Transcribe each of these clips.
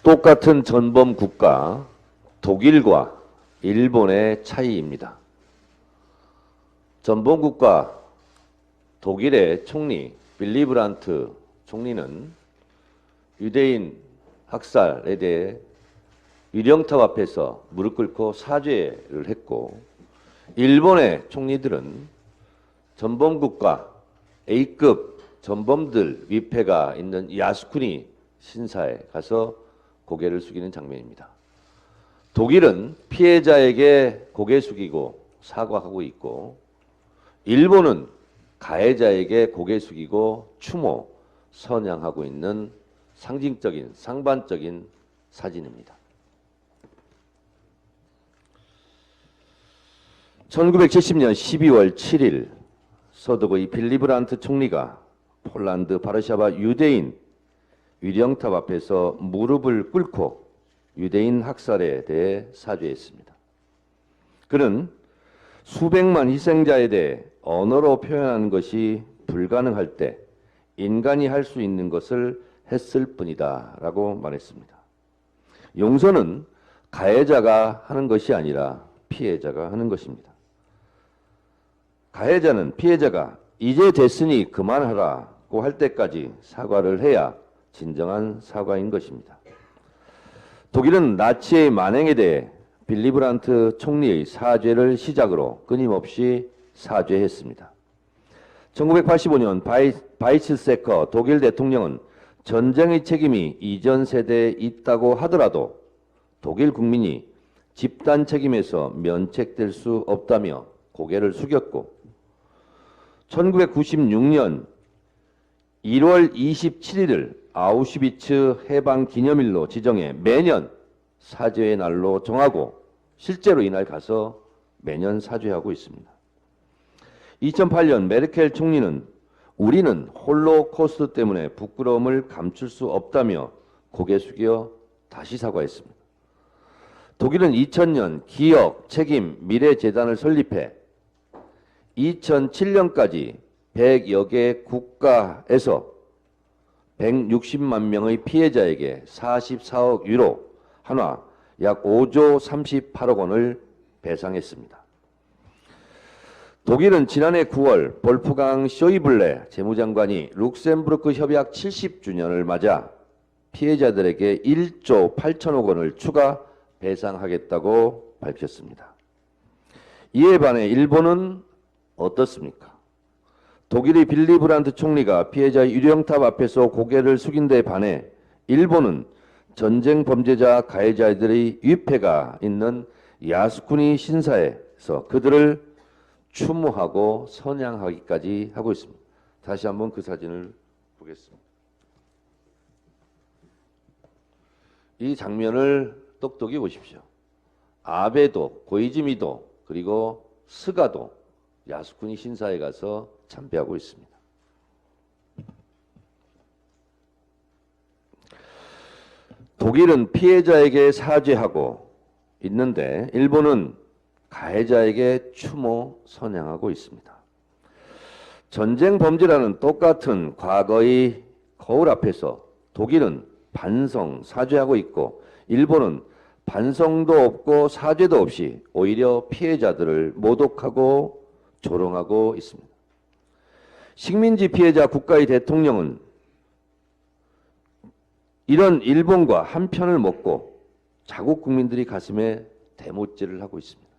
똑같은 전범 국가 독일과 일본의 차이입니다. 전범 국가 독일의 총리 빌리 브란트 총리는 유대인 학살에 대해 위령탑 앞에서 무릎 꿇고 사죄를 했고, 일본의 총리들은 전범 국가 A급 전범들 위패가 있는 야스쿠니 신사에 가서 고개를 숙이는 장면입니다. 독일은 피해자에게 고개 숙이고 사과하고 있고, 일본은 가해자에게 고개 숙이고 추모, 선양하고 있는 상징적인 상반적인 사진입니다. 1970년 12월 7일 서독의 빌리 브란트 총리가 폴란드 바르샤바 유대인 위령탑 앞에서 무릎을 꿇고 유대인 학살에 대해 사죄했습니다. 그는 수백만 희생자에 대해 언어로 표현하는 것이 불가능할 때 인간이 할 수 있는 것을 했을 뿐이다 라고 말했습니다. 용서는 가해자가 하는 것이 아니라 피해자가 하는 것입니다. 가해자는 피해자가 이제 됐으니 그만하라고 할 때까지 사과를 해야 진정한 사과인 것입니다. 독일은 나치의 만행에 대해 빌리 브란트 총리의 사죄를 시작으로 끊임없이 사죄했습니다. 1985년 바이츠세커 독일 대통령은 전쟁의 책임이 이전 세대에 있다고 하더라도 독일 국민이 집단 책임에서 면책될 수 없다며 고개를 숙였고, 1996년 1월 27일을 아우슈비츠 해방 기념일로 지정해 매년 사죄의 날로 정하고 실제로 이날 가서 매년 사죄하고 있습니다. 2008년 메르켈 총리는 우리는 홀로코스트 때문에 부끄러움을 감출 수 없다며 고개 숙여 다시 사과했습니다. 독일은 2000년 기억, 책임, 미래 재단을 설립해 2007년까지 100여 개 국가에서 160만 명의 피해자에게 44억 유로, 한화 약 5조 38억 원을 배상했습니다. 독일은 지난해 9월 볼프강 쇼이블레 재무장관이 룩셈부르크 협약 70주년을 맞아 피해자들에게 1조 8천억 원을 추가 배상하겠다고 밝혔습니다. 이에 반해 일본은 어떻습니까? 독일의 빌리 브란트 총리가 피해자의 유령탑 앞에서 고개를 숙인 데 반해 일본은 전쟁 범죄자 가해자들의 위패가 있는 야스쿠니 신사에서 그들을 추모하고 선양하기까지 하고 있습니다. 다시 한번 그 사진을 보겠습니다. 이 장면을 똑똑히 보십시오. 아베도, 고이즈미도, 그리고 스가도 야스쿠니 신사에 가서 참배하고 있습니다. 독일은 피해자에게 사죄하고 있는데 일본은 가해자에게 추모 선양하고 있습니다. 전쟁 범죄라는 똑같은 과거의 거울 앞에서 독일은 반성, 사죄하고 있고 일본은 반성도 없고 사죄도 없이 오히려 피해자들을 모독하고 조롱하고 있습니다. 식민지 피해자 국가의 대통령은 이런 일본과 한 편을 먹고 자국 국민들이 가슴에 대못질을 하고 있습니다.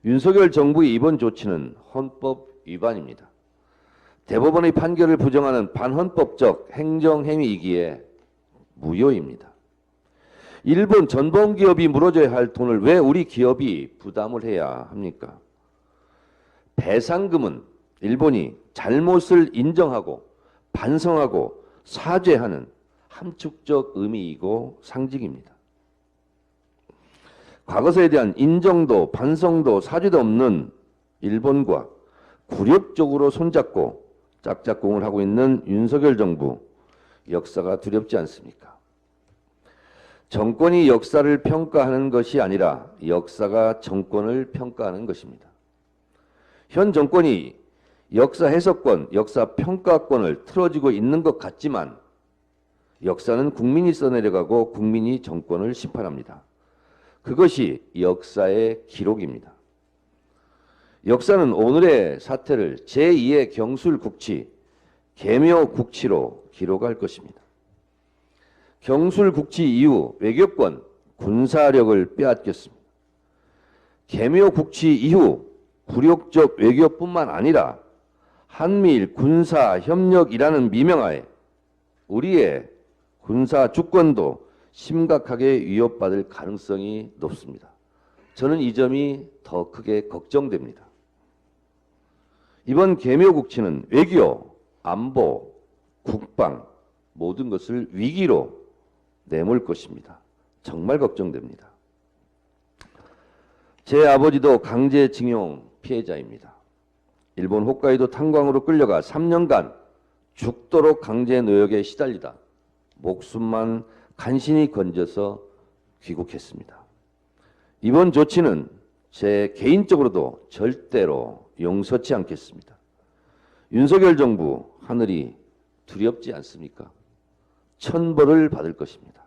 윤석열 정부의 이번 조치는 헌법 위반입니다. 대법원의 판결을 부정하는 반헌법적 행정행위이기에 무효입니다. 일본 전범기업이 물어줘야 할 돈을 왜 우리 기업이 부담을 해야 합니까? 배상금은 일본이 잘못을 인정하고 반성하고 사죄하는 함축적 의미이고 상징입니다. 과거사에 대한 인정도 반성도 사죄도 없는 일본과 굴욕적으로 손잡고 짝짝꿍을 하고 있는 윤석열 정부, 역사가 두렵지 않습니까? 정권이 역사를 평가하는 것이 아니라 역사가 정권을 평가하는 것입니다. 현 정권이 역사 해석권, 역사 평가권을 틀어지고 있는 것 같지만 역사는 국민이 써내려가고 국민이 정권을 심판합니다. 그것이 역사의 기록입니다. 역사는 오늘의 사태를 제2의 경술국치, 계묘국치로 기록할 것입니다. 경술국치 이후 외교권, 군사력을 빼앗겼습니다. 계묘국치 이후 굴욕적 외교뿐만 아니라 한미일 군사협력이라는 미명하에 우리의 군사 주권도 심각하게 위협받을 가능성이 높습니다. 저는 이 점이 더 크게 걱정됩니다. 이번 계묘국치는 외교, 안보, 국방 모든 것을 위기로 내몰 것입니다. 정말 걱정됩니다. 제 아버지도 강제징용 피해자입니다. 일본 홋카이도 탄광으로 끌려가 3년간 죽도록 강제 노역에 시달리다 목숨만 간신히 건져서 귀국했습니다. 이번 조치는 제 개인적으로도 절대로 용서치 않겠습니다. 윤석열 정부 하늘이 두렵지 않습니까? 천벌을 받을 것입니다.